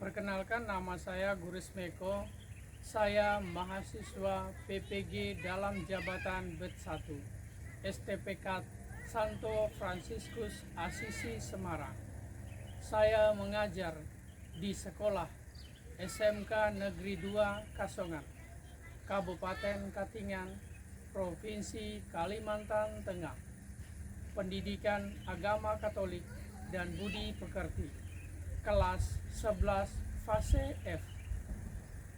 Perkenalkan, nama saya Guris Meko. Saya mahasiswa PPG dalam jabatan BED 1 STPK Santo Fransiskus Asisi Semarang. Saya mengajar di sekolah SMK Negeri 2 Kasongan, Kabupaten Katingan, Provinsi Kalimantan Tengah. Pendidikan Agama Katolik dan Budi Pekerti, kelas 11 fase F,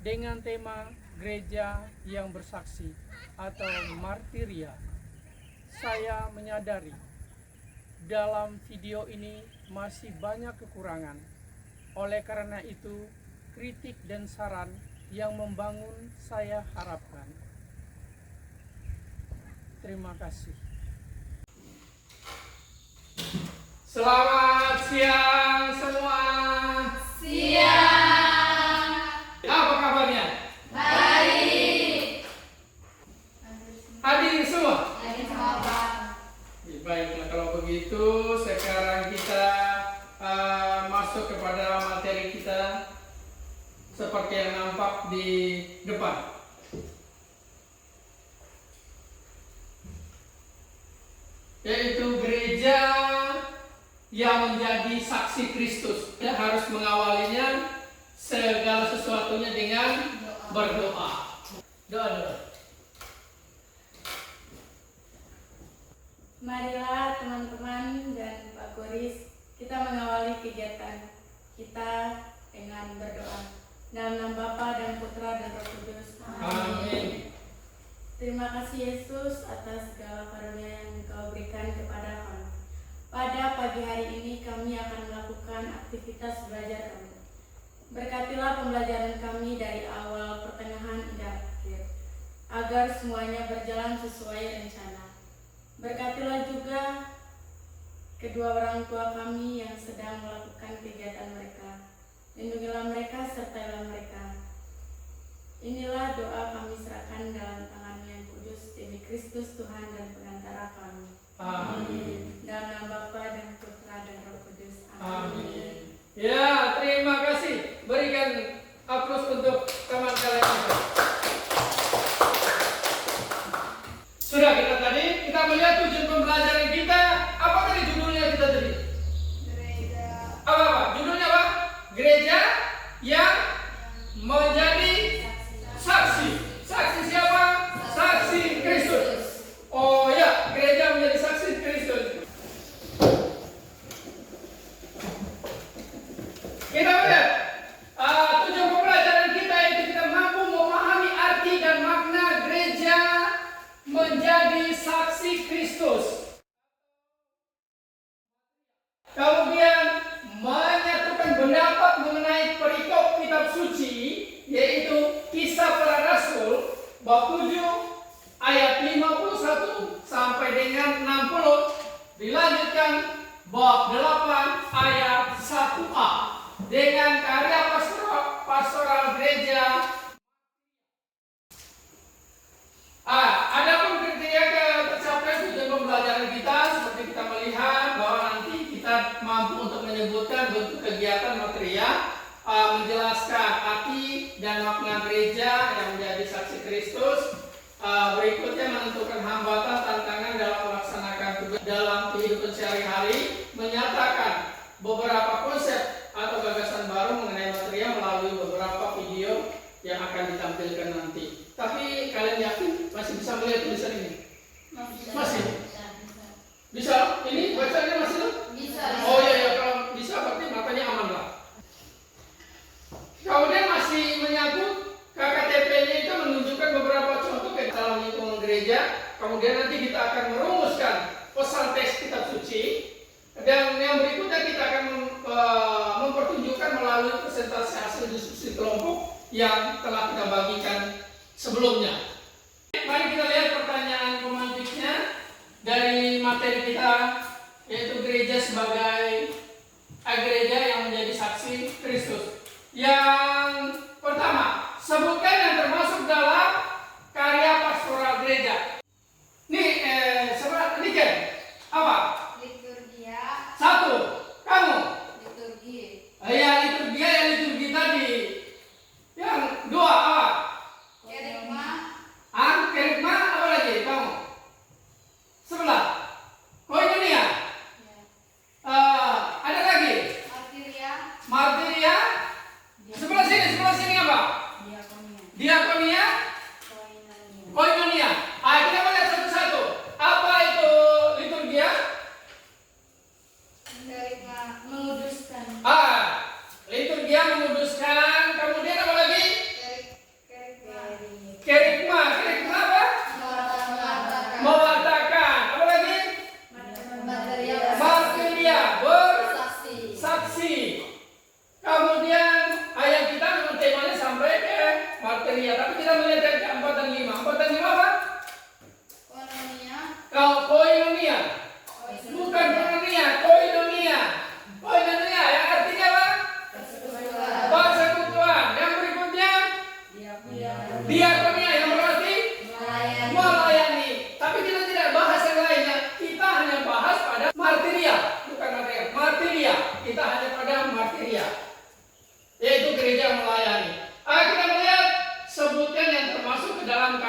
dengan tema Gereja yang Bersaksi atau Martiria. Saya menyadari dalam video ini masih banyak kekurangan. Oleh karena itu, kritik dan saran yang membangun saya harapkan. Terima kasih. Selamat siang semua. Siang. Apa kabarnya? Baik. Hadir semua? Hadir semua, Pak. Baiklah, kalau begitu sekarang kita masuk kepada materi kita seperti yang nampak di depan. Yaitu gereja yang menjadi saksi Kristus. Kita harus mengawalinya segala sesuatunya dengan berdoa. Doa. Marilah teman-teman dan Pak Guris, kita mengawali kegiatan kita dengan berdoa. Dalam nama Bapa dan Putra dan Roh Kudus. Amin. Terima kasih Yesus atas segala karunia yang Engkau berikan kepada kami. Pada pagi hari ini kami akan melakukan aktivitas belajar kami. Berkatilah pembelajaran kami dari awal, pertengahan, hingga akhir, agar semuanya berjalan sesuai rencana. Berkatilah juga kedua orang tua kami yang sedang melakukan kegiatan mereka. Lindungilah mereka, sertailah mereka. Inilah doa kami serahkan dalam tangan yang kudus demi Kristus Tuhan dan pengantara kami. Amin. Dalam nama Bapa dan Putra dan Roh Kudus. Amin. Ya, terima kasih. Berikan aplaus untuk teman kalian itu. Sudah kita melihat tujuan pembelajaran kita. Apa tadi judulnya kita tadi? Gereja. Apa? Judulnya apa? Gereja yang menjadi saksi. Saksi siapa? Saksi Kristus. Oh ya, gereja menjadi saksi Kristus. Kita melihat tujuan pembelajaran kita itu kita mampu memahami arti dan makna gereja menjadi saksi Kristus. Kemudian menyatukan pendapat mengenai perikop kitab suci, yaitu Kisah Para Rasul bab 7 ayat 51 sampai dengan 60, dilanjutkan bab 8 ayat 1a dengan karya pastoral gereja. Adapun kriteria tercapai tujuan pembelajaran kita, seperti kita melihat bahwa nanti kita mampu untuk menyebutkan bentuk kegiatan material, menjelaskan arti dan makna gereja yang menjadi saksi Kristus. Berikutnya menentukan hambatan tantangan dalam melaksanakan tugas dalam kehidupan sehari-hari, menyatakan beberapa konsep atau gagasan baru mengenai material melalui beberapa video yang akan ditampilkan nanti. Tapi kalian yakin masih bisa melihat tulisan ini? Masih? Bisa? Ini bacanya masih? Bisa. Oh iya, kalau bisa berarti matanya aman lah. Kemudian masih menyangkut KKTP-nya itu menunjukkan beberapa contoh dalam lingkungan gereja. Kemudian nanti kita akan merumuskan pesan teks kitab suci. Dan yang berikutnya kita akan mempertunjukkan melalui presentasi hasil diskusi kelompok yang telah kita bagikan sebelumnya. Mari kita lihat pertanyaan pemantiknya dari materi kita, yaitu gereja sebagai gereja yang menjadi saksi Kristus. Yang pertama, sebutkan yang termasuk dalam karya pastoral gereja. Nih, ini Ken, apa? Liturgia. Satu, kamu. Liturgi. Ya, liturgia, liturgi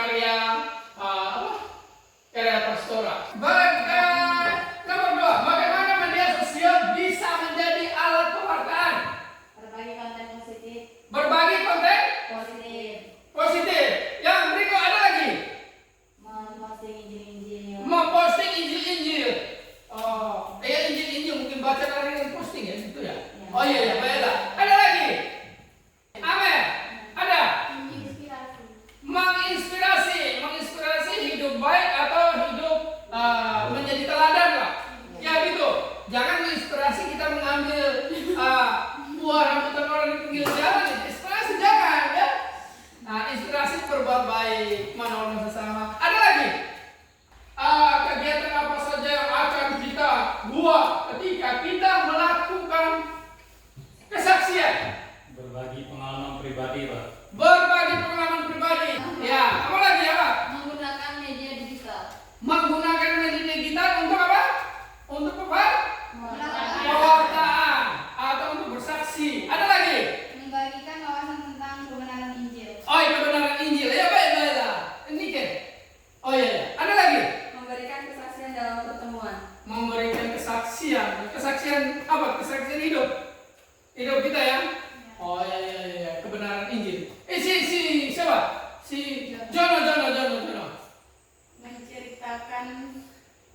area apa? Area pastora. Nomor 2, bagaimana media sosial bisa menjadi alat pewartaan? Berbagi konten positif. Berbagi konten Positif. positif. Yang berikut ada lagi. Memposting Injil-Injil. Memposting Injil-Injil. Oh, Injil-Injil mungkin baca dari yang posting ya, gitu ya. Ya. Oh iya, baiklah. Ada lagi. Amin. Ada. Inspirasi. Menginspirasi hidup baik atau hidup menjadi teladan lah. Ya gitu. Jangan menginspirasi kita mengambil buah rambutan orang di pinggir jalan. Inspirasi jangan ya. Nah, inspirasi berbuat baik, menolong sesama. Ada lagi. Kegiatan apa saja yang akan kita buat ketika kita melakukan kesaksian? Berbagi pengalaman pribadi, Pak. Berbagi pengalaman pribadi. Ya, apa lagi apa? Menggunakan media digital. Menggunakan media digital untuk apa? Untuk apa? Melakukan. Pewartaan atau untuk bersaksi. Ada lagi? Membagikan wawasan tentang kebenaran Injil. Oh, iya, kebenaran Injil. Ya, baiklah. Ini kan. Oh iya, iya. Ada lagi? Memberikan kesaksian dalam pertemuan. Memberikan kesaksian. Kesaksian apa? Kesaksian hidup. Hidup kita ya. Oh iya, kebenaran Injil. Si siapa? Si Jono.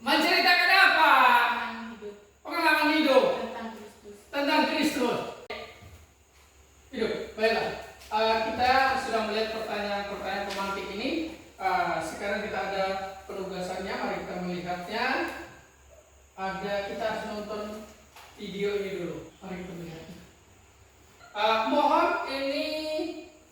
Menceritakan apa? Pengalaman hidup tentang Kristus. Hidup. Baiklah. Kita sudah melihat pertanyaan-pertanyaan pemantik ini. Sekarang kita ada penugasannya. Mari kita melihatnya. Kita harus nonton video ini dulu. Mari kita melihat. Mohon ini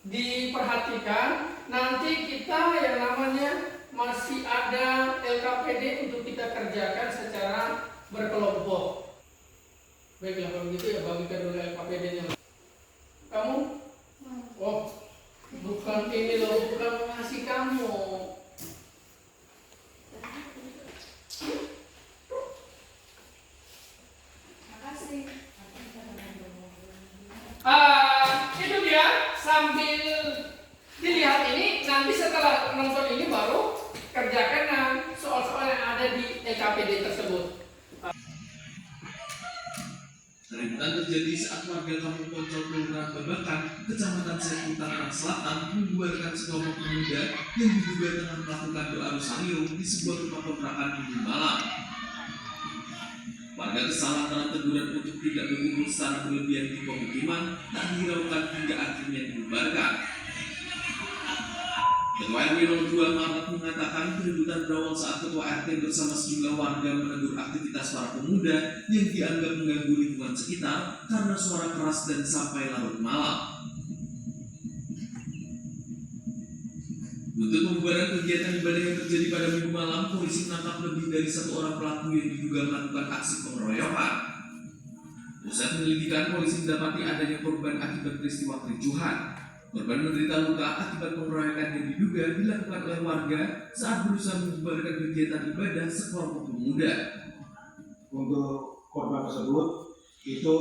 diperhatikan. Nanti kita yang namanya masih ada LKPD untuk kita kerjakan secara berkelompok. Baiklah, kalau gitu ya bagikan dulu LKPD-nya. Kamu? Oh, bukan ini loh, bukan mengasih kamu. Itu dia, sambil dilihat ini, nanti setelah nonton ini baru kerjakan soal-soal yang ada di LKPD tersebut. Keributan terjadi saat warga Kampung Poncol Kelurahan Babakan, Kecamatan Serpong, Tangerang Selatan membubarkan sekelompok pemuda yang diduga tengah melakukan doa rosario di sebuah rumah kontrakan Minggu malam. Warga kesal lantaran teguran untuk tidak berkumpul secara berlebihan di pemukiman tak dihiraukan hingga akhirnya dibubarkan. Ketua RW 02 Maret mengatakan keributan berawal saat Ketua RT bersama sejumlah warga menegur aktivitas para pemuda yang dianggap mengganggu lingkungan sekitar karena suara keras dan sampai larut malam. Untuk pembubaran kegiatan ibadah yang terjadi pada Minggu malam, polisi menangkap lebih dari 1 orang pelaku yang diduga melakukan aksi pengeroyokan. Pusat penyelidikan, polisi mendapati adanya korban akibat peristiwa kericuhan. Korban menderita luka akibat pengeroyokan yang diduga dilakukan oleh warga saat berusaha membubarkan kegiatan ibadah sekelompok pemuda. Untuk korban tersebut itu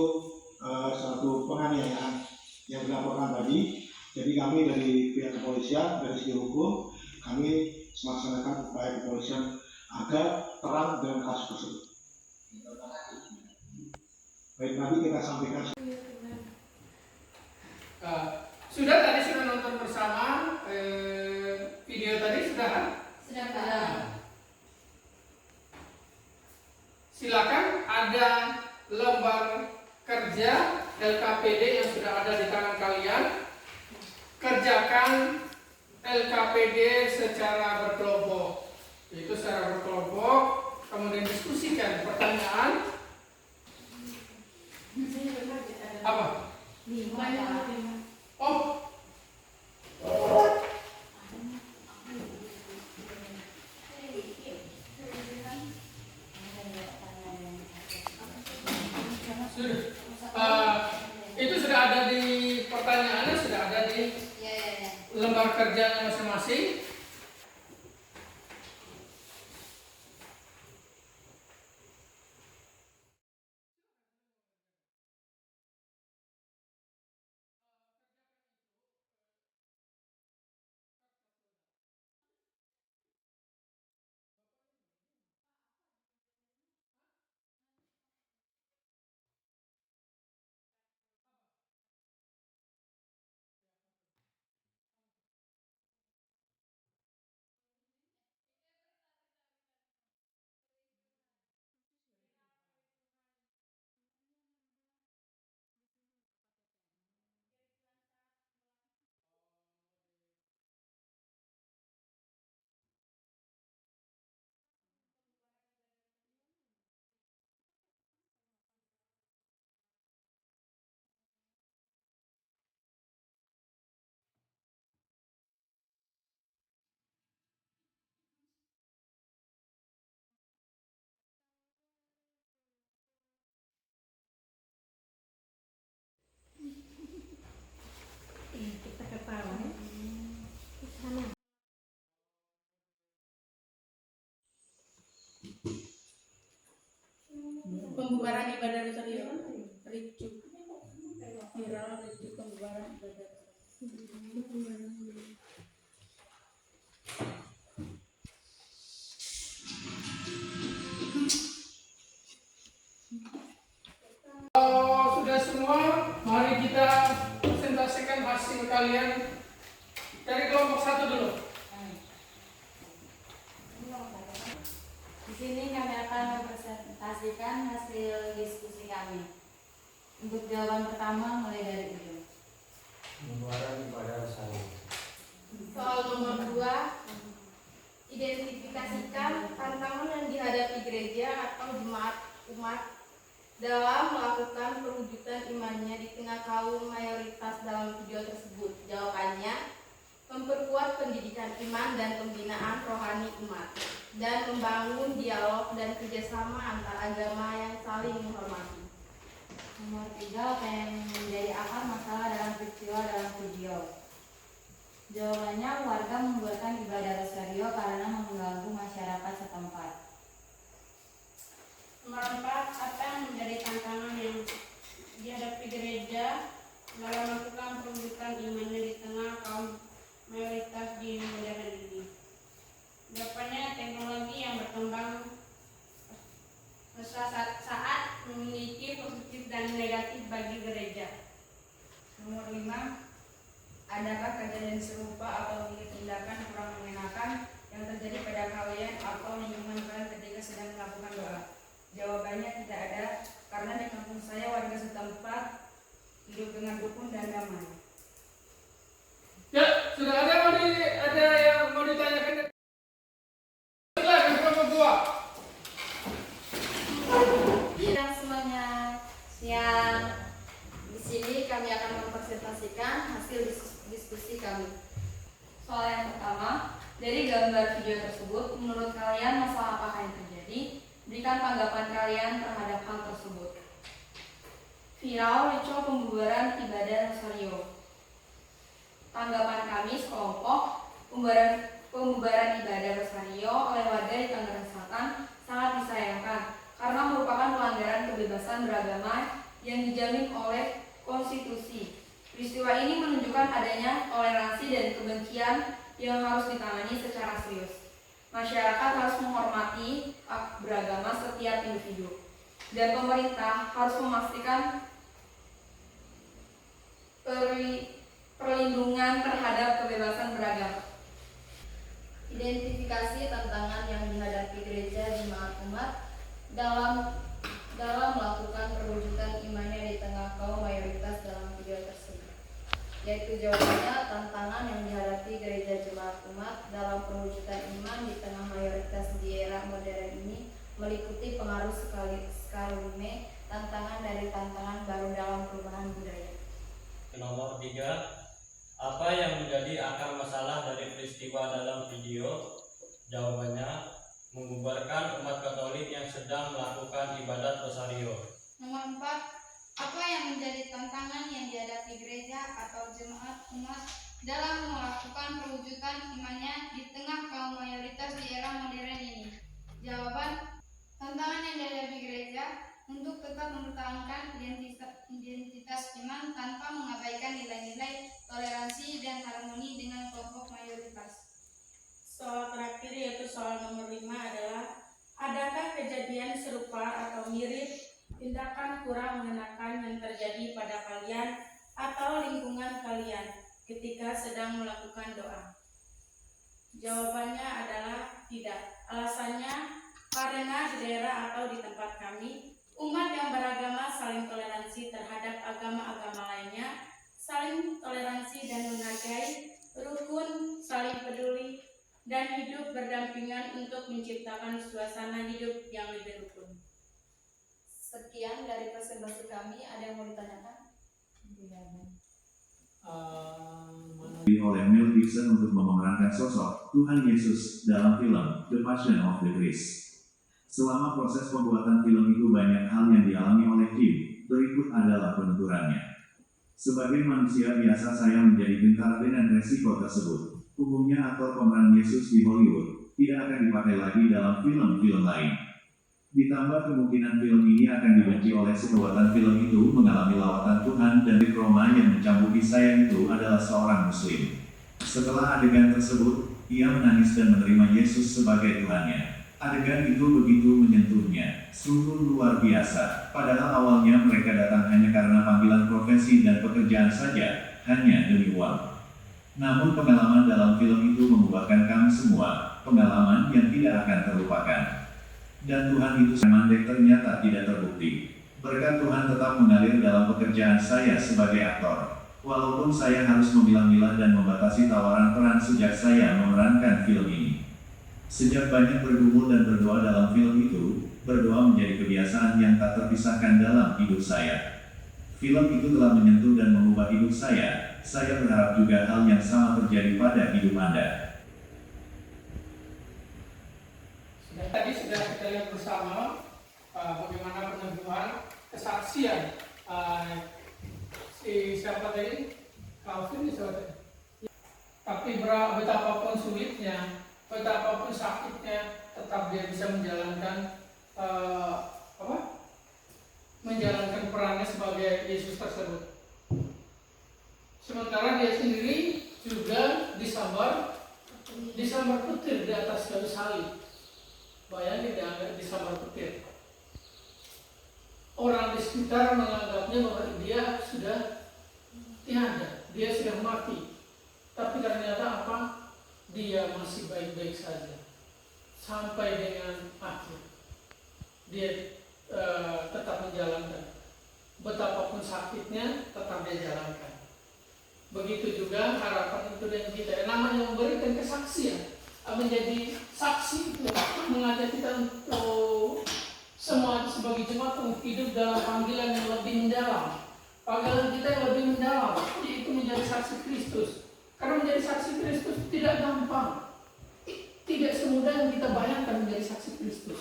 satu penganiayaan yang dilaporkan tadi. Jadi kami dari pihak kepolisian, dari segi hukum, kami melaksanakan upaya kepolisian agar terang dalam kasus tersebut. Baik, nanti kita sampaikan. Sudah nonton bersama video tadi sudah kan? Sudah, Pak. Silakan, ada lembar kerja LKPD yang sudah ada di tangan kalian. Kerjakan LKPD secara berkelompok. Itu secara berkelompok, kemudian diskusikan pertanyaan. Apa? Oh. Itu sudah ada di pertanyaannya, sudah ada di lembar kerjanya masing-masing. pembubaran ibadah rosario. Ricu. Viral ricu pembubaran ibadah. Kalau sudah semua, mari kita presentasikan hasil kalian dari kelompok 1 dulu. Di sini kami akan mempresentasikan hasil diskusi kami. Untuk jawaban pertama mulai dari ujung. Pembubaran ibadah rosario. Soal nomor 2, identifikasikan tantangan yang dihadapi gereja atau jemaat umat dalam melakukan perwujudan imannya di tengah kaum mayoritas dalam video tersebut. Jawabannya, memperkuat pendidikan iman dan pembinaan rohani umat, dan membangun dialog dan kerjasama antar agama yang saling menghormati. Nomor 3, apa yang menjadi akar masalah dalam peristiwa dalam video? Jawabannya, warga membuatkan ibadah rosario karena mengganggu masyarakat setempat. Nomor 4, apa yang menjadi tantangan yang dihadapi gereja dalam melakukan perwujudan imannya di tengah kaum mayoritas di modern ini? Jawabannya, teknologi yang berkembang saat memiliki positif dan negatif bagi gereja. Nomor 5, adakah kejadian serupa atau tindakan kurang mengenakan yang terjadi pada kalian atau lingkungan kalian ketika sedang melakukan doa? Jawabannya, tidak ada, karena di kampung saya warga setempat hidup dengan rukun dan damai. Ya, sudah ada yang mau ditanyakan? Silakan kelompok 2. Siang semuanya, siang. Di sini kami akan mempresentasikan hasil diskusi kami. Soal yang pertama, dari gambar video tersebut, menurut kalian masalah apakah yang terjadi? Berikan tanggapan kalian terhadap hal tersebut. Viral ricu pembubaran ibadah rosario. Tanggapan kami sekelompok, pembubaran ibadah rosario oleh warga di Tangerang Selatan sangat disayangkan karena merupakan pelanggaran kebebasan beragama yang dijamin oleh konstitusi. Peristiwa ini menunjukkan adanya toleransi dan kebencian yang harus ditangani secara serius. Masyarakat harus menghormati hak beragama setiap individu, dan pemerintah harus memastikan perlindungan terhadap kebebasan beragama. Identifikasi tantangan yang dihadapi gereja jemaat umat dalam melakukan perwujudan imannya di tengah kaum mayoritas dalam video tersebut. Yaitu jawabannya, tantangan yang dihadapi gereja jemaat umat dalam perwujudan iman di tengah mayoritas di era modern ini meliputi pengaruh skalime, tantangan dari tantangan baru dalam perubahan budaya. Nomor 3, apa yang menjadi akar masalah dari peristiwa dalam video? Jawabannya, membubarkan umat Katolik yang sedang melakukan ibadat rosario. Nomor 4, apa yang menjadi tantangan yang dihadapi gereja atau jemaat umat dalam melakukan perwujudan imannya di tengah kaum mayoritas di era modern ini? Jawaban, tantangan yang dihadapi gereja untuk tetap mempertahankan identitas iman tanpa mengabaikan nilai-nilai toleransi dan harmoni dengan kelompok mayoritas. Soal terakhir yaitu soal nomor 5 adalah, adakah kejadian serupa atau mirip tindakan kurang mengenakan yang terjadi pada kalian atau lingkungan kalian ketika sedang melakukan doa? Jawabannya adalah tidak. Alasannya, karena di daerah atau di tempat kami, umat yang beragama saling toleransi terhadap agama-agama lainnya, saling toleransi dan menghargai, rukun, saling peduli, dan hidup berdampingan untuk menciptakan suasana hidup yang lebih rukun. Sekian dari presentasi kami. Ada yang mau ditanyakan? Oleh Mel Gibson untuk memerankan sosok Tuhan Yesus dalam film The Passion of the Christ. Selama proses pembuatan film itu banyak hal yang dialami oleh Kim. Berikut adalah penuturannya. Sebagai manusia biasa, saya menjadi gentar dengan resiko tersebut. Umumnya aktor pemeran Yesus di Hollywood tidak akan dipakai lagi dalam film-film lain. Ditambah kemungkinan film ini akan dibenci oleh si pembuatan film itu mengalami lawatan Tuhan dan di Roma yang mencambuki saya itu adalah seorang Muslim. Setelah adegan tersebut, ia menangis dan menerima Yesus sebagai Tuhannya. Adegan itu begitu menyentuhnya, sungguh luar biasa. Padahal awalnya mereka datang hanya karena panggilan profesi dan pekerjaan saja, hanya demi uang. Namun pengalaman dalam film itu membuahkan kami semua, pengalaman yang tidak akan terlupakan. Dan Tuhan itu mandek ternyata tidak terbukti. Berkat Tuhan tetap mengalir dalam pekerjaan saya sebagai aktor. Walaupun saya harus memilah-milah dan membatasi tawaran peran sejak saya memerankan film ini. Sejak banyak bergumul dan berdoa dalam film itu, berdoa menjadi kebiasaan yang tak terpisahkan dalam hidup saya. Film itu telah menyentuh dan mengubah hidup saya. Saya berharap juga hal yang sama terjadi pada hidup Anda. Tadi sudah kita lihat bersama bagaimana peneguhan kesaksian si siapa tadi? Calvin siapa? Tapi betapapun sulitnya, betapapun sakitnya, tetap dia bisa menjalankan menjalankan perannya sebagai Yesus tersebut. Sementara dia sendiri juga disambar petir di atas kayu salib. Bayangin dia disambar petir. Orang di sekitar menganggapnya bahwa dia sudah tiada, dia sudah mati. Tapi ternyata apa? Dia masih baik-baik saja sampai dengan akhir. Dia tetap menjalankan. Betapapun sakitnya, tetap dia jalankan. Begitu juga harapan itu dan kita. Namanya memberikan kesaksian, menjadi saksi itu mengajak kita untuk semua sebagai jemaat untuk hidup dalam panggilan yang lebih mendalam. Panggilan kita yang lebih mendalam, yaitu menjadi saksi Kristus. Karena menjadi saksi Kristus tidak gampang, tidak semudah yang kita bayangkan menjadi saksi Kristus.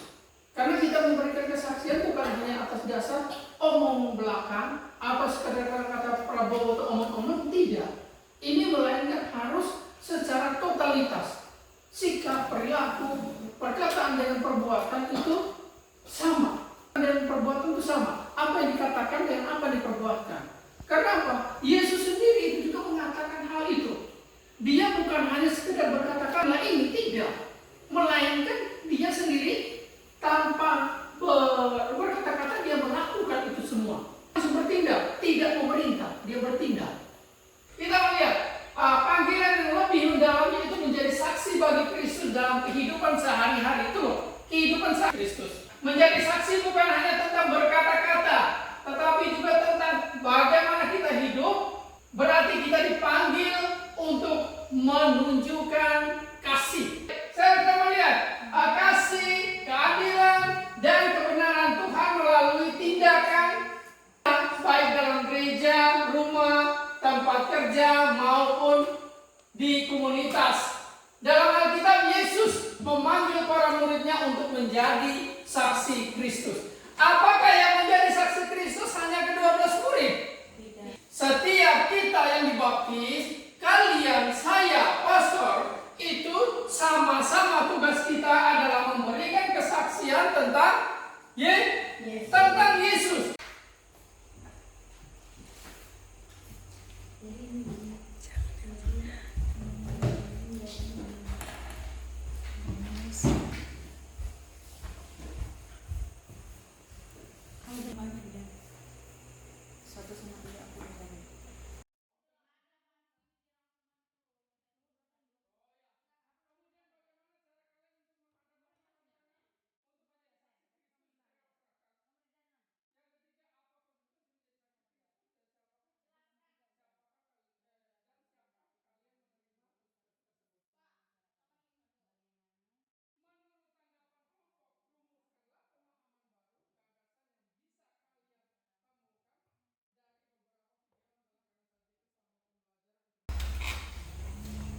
Karena kita memberikan kesaksian bukan hanya atas dasar omong belakang, apa sekadar kata Prabowo atau omong-omong, tidak. Ini melainkan harus secara totalitas. Sikap, perilaku, perkataan dengan perbuatan itu sama. Dan perbuatan itu sama. Apa yang dikatakan dengan apa yang diperbuatkan. Karena apa? Yesus sendiri itu juga mengatakan hal itu. Dia bukan hanya sekedar berkata-kata ini, tidak. Melainkan dia sendiri tanpa berkata-kata dia melakukan itu semua. Langsung bertindak, tidak memerintah, dia bertindak. Kita melihat panggilan yang lebih mendalam itu menjadi saksi bagi Kristus dalam kehidupan sehari-hari itu. Kehidupan sehari Kristus. Menjadi saksi bukan hanya tentang berkata-kata, tetapi juga tentang bagaimana kita hidup. Berarti kita dipanggil untuk menunjukkan kasih. Saya sudah melihat kasih, keadilan, dan kebenaran Tuhan melalui tindakan baik dalam gereja, rumah, tempat kerja, maupun di komunitas. Dalam Alkitab, Yesus memanggil para muridnya untuk menjadi saksi Kristus. Apakah yang menjadi saksi Kristus hanya ke-12 murid? Tidak. Setiap kita yang dibaptis, kalian, saya, pastor, itu sama-sama tugas kita adalah memberikan kesaksian tentang tentang Yesus.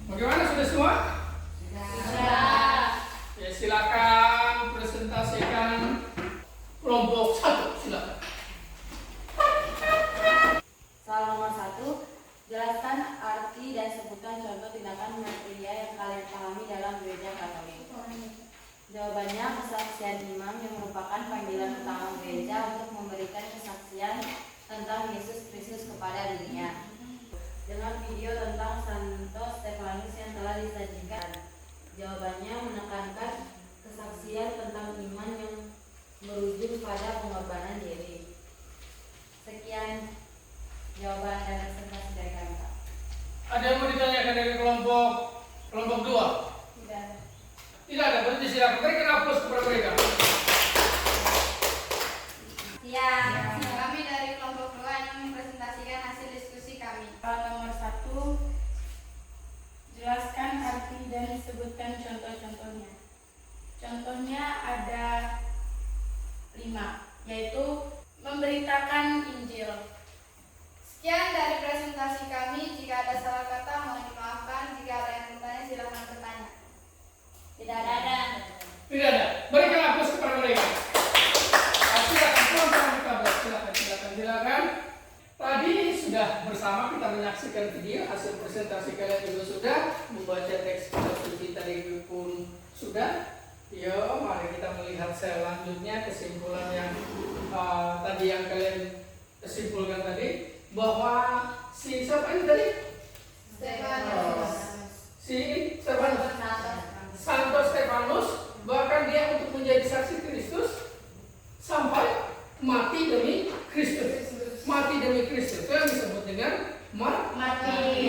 Bagaimana, sudah semua? Sudah. Ya, silakan presentasikan kelompok 1, silakan. Soal nomor 1, jelaskan arti dan sebutkan contoh tindakan pria yang kalian pahami dalam gereja Katolik. Jawabannya, kesaksian imam yang merupakan panggilan utama gereja untuk memberikan kesaksian tentang Yesus Kristus kepada dunia. Dengan video tentang Santo Stefanus yang telah disajikan, jawabannya menekankan kesaksian tentang iman yang berujung pada pengorbanan diri. Sekian jawaban dan presentasi dari kami, Pak. Ada yang mau ditanyakan dari kelompok 2? Tidak. Tidak ada, berarti silakan berikan aplaus kepada mereka. Siap. Kami dari kelompok 2 ingin mempresentasikan hasil diskusi kami. Nomor 1, jelaskan arti dan sebutkan contoh-contohnya. Contohnya ada 5, yaitu memberitakan Injil. Sekian dari presentasi kami. Jika ada salah kata mohon dimaafkan. Jika ada yang bertanya silakan bertanya. Tidak ada. Tidak ada. Berikan aplaus kepada mereka. Silakan pulang kita silakan. Tadi sudah bersama kita menyaksikan video hasil presentasi kalian juga sudah membaca teks kitab suci tadi pun sudah. Yo, mari kita melihat selanjutnya kesimpulan yang tadi yang kalian kesimpulkan tadi bahwa si siapa ini tadi? Stefanus. Si Stefanus. Santo Stefanus, bahkan dia untuk menjadi saksi Kristus sampai mati demi Kristus. Mati demi Kristus itu yang disebut dengan mati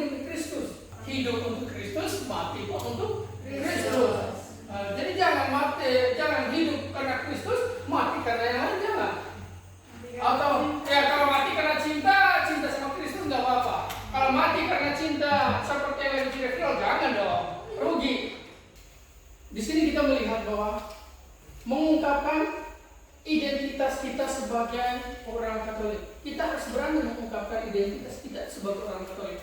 demi Kristus. Hidup untuk Kristus, mati untuk Kristus. Jadi jangan hidup karena Kristus, mati karena yang lain jangan. Atau ya kalau mati karena cinta sama Kristus nggak apa-apa. Kalau mati karena cinta seperti yang di Civil, jangan dong, rugi. Di sini kita melihat bahwa mengungkapkan identitas kita sebagai orang Katolik. Kita harus berani mengungkapkan identitas kita sebagai orang Katolik.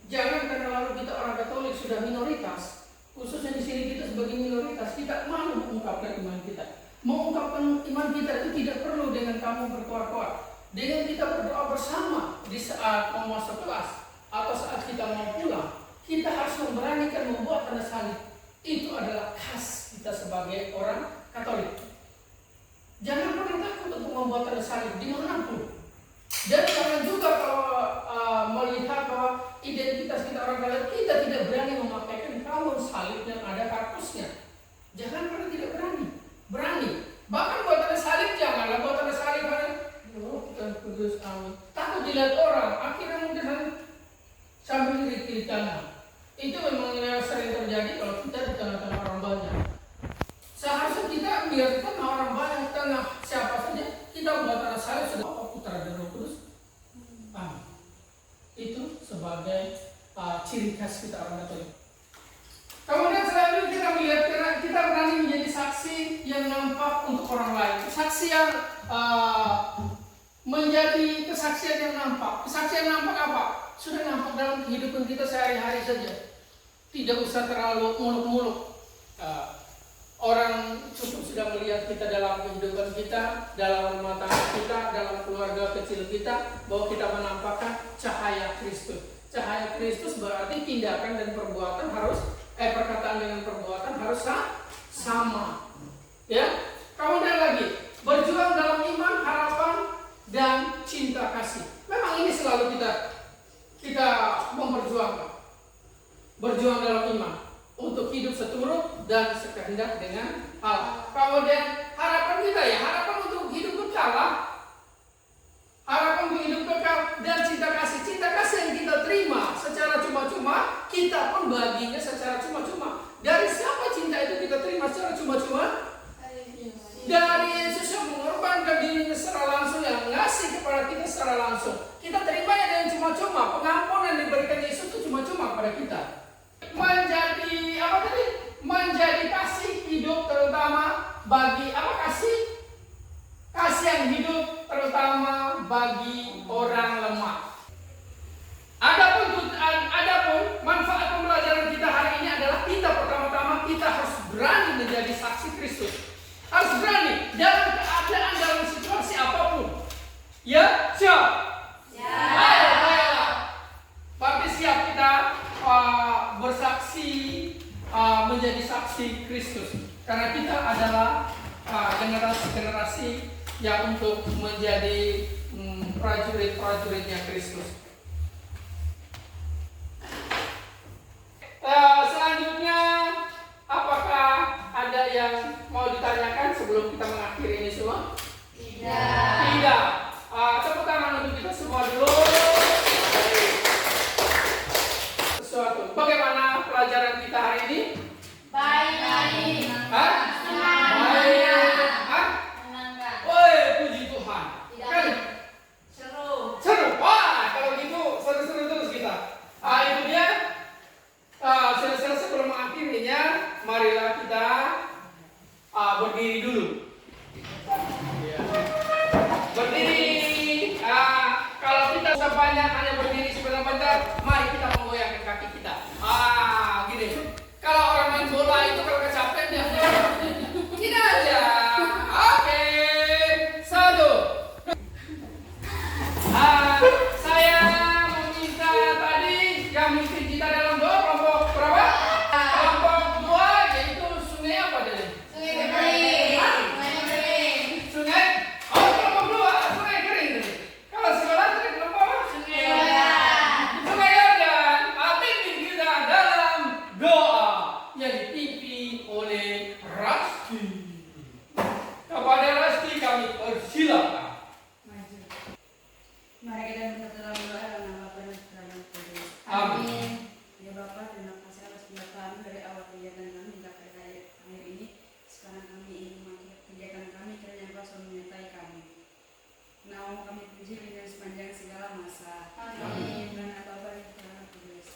Jangan karena lalu kita orang Katolik sudah minoritas, khususnya di sini kita sebagai minoritas, kita malu mengungkapkan iman kita. Mengungkapkan iman kita itu tidak perlu dengan kamu berkoar-koar. Dengan kita berdoa bersama di saat mau masuk kelas atau saat kita mau pulang, kita harus memberanikan membuat tanda salib. Itu adalah khas kita sebagai orang Katolik. Jangan pernah takut untuk membuat tanda salib dimanapun. Dan jangan juga kalau melihat bahwa identitas kita orang Katolik, kita tidak berani memakaikan kalung salib yang ada kartusnya. Jangan pernah tidak berani. Berani. Bahkan buat tanda salib janganlah buat tanda salib Tuhan Kudus, amin. Takut dilihat orang, akhirnya mungkin sambil kiri kanan. Itu memang yang sering terjadi kalau kita di tengah-tengah orang banyak. Seharusnya kita biar kita orang banyak tengah siapa saja kita buat tanda salib sudah putra dan Roh Kudus. Amin. Itu sebagai ciri khas kita orang Katolik. Kemudian selanjutnya kita melihat kita berani menjadi saksi yang nampak untuk orang lain. Saksi yang menjadi kesaksian yang nampak. Kesaksian nampak apa? Sudah nampak dalam kehidupan kita sehari-hari saja. Tidak usah terlalu muluk-muluk. Orang cukup sudah melihat kita dalam kehidupan kita, dalam rumah tangga kita, dalam keluarga kecil kita, bahwa kita menampakkan cahaya Kristus. Cahaya Kristus berarti tindakan dan perbuatan perkataan dengan perbuatan harus sama. Ya. Kemudian lagi, berjuang dalam iman, harapan, dan cinta kasih. Memang ini selalu kita memperjuangkan. Berjuang dalam iman untuk hidup seturut dan sekehendak dengan Allah. Kemudian harapan kita harapan untuk hidup kekal. Harapan untuk hidup kekal dan cinta kasih. Cinta kasih yang kita terima secara cuma-cuma, kita pun baginya secara cuma-cuma. Dari siapa cinta itu kita terima secara cuma-cuma? Dari Yesus yang mengorbankan dirinya secara langsung, yang ngasih kepada kita secara langsung. Kita terimanya dengan cuma-cuma. Pengampunan yang diberikan Yesus itu cuma-cuma pada kita. Menjadi kasih hidup terutama bagi kasih yang hidup terutama bagi orang lemah. Adapun manfaat pembelajaran kita hari ini adalah kita pertama-tama kita harus berani menjadi saksi Kristus. Harus berani dalam keadaan, dalam situasi apapun. Ya, siap? Ayolah. Berarti siap kita bersaksi menjadi menjadi saksi Kristus. Karena kita adalah generasi-generasi yang untuk menjadi prajurit-prajuritnya Kristus. Selanjutnya, apakah ada yang mau ditanyakan sebelum kita mengakhiri ini semua? Tidak. Tepuk tangan untuk kita semua dulu. Sesuatu. Bagaimana pelajaran kita hari ini? Baik. Hah? Baik. Hah? Woi, puji Tuhan. Kan? Seru. Seru. Wah, kalau gitu seru-seru terus kita. Itu dia. Selesai sebelum mengakhirinya, marilah kita berdiri dulu. Berdiri. Kalau kita sebanyak hanya berdiri sebentar-bentar, mari kita menggoyangkan kaki kita. Gini. Kalau orang main bola itu kalau kecapean dia gini aja. Oke. 1. Saya meminta tadi yang mungkin kita dalam doa kelompok berapa? Kelompok 2 yaitu sungai apa tadi? Sungai kering. Sungai? Oh, kelompok 2 sungai kering tadi. Kalau sekolah tadi kelompok apa? Sungai Yordan. Sungai Yordan. Pimpin kita dalam doa yang dipimpin oleh Rasti. Kepada Rasti kami persilakan. Mari kita berdoa dalam doa dalam nama Bapa dan Putra dan Roh Kudus. Amin. Ya Bapa, terima kasih atas pendataan dari awal kegiatan kami hingga pada akhir ini. Sekarang kami ingin mengakhiri kegiatan kami, kiranya Engkau selalu menyertai kami. Nama kami puji dengan sepanjang segala masa. Amin. Dan Bapa dan Putra dan Roh Kudus.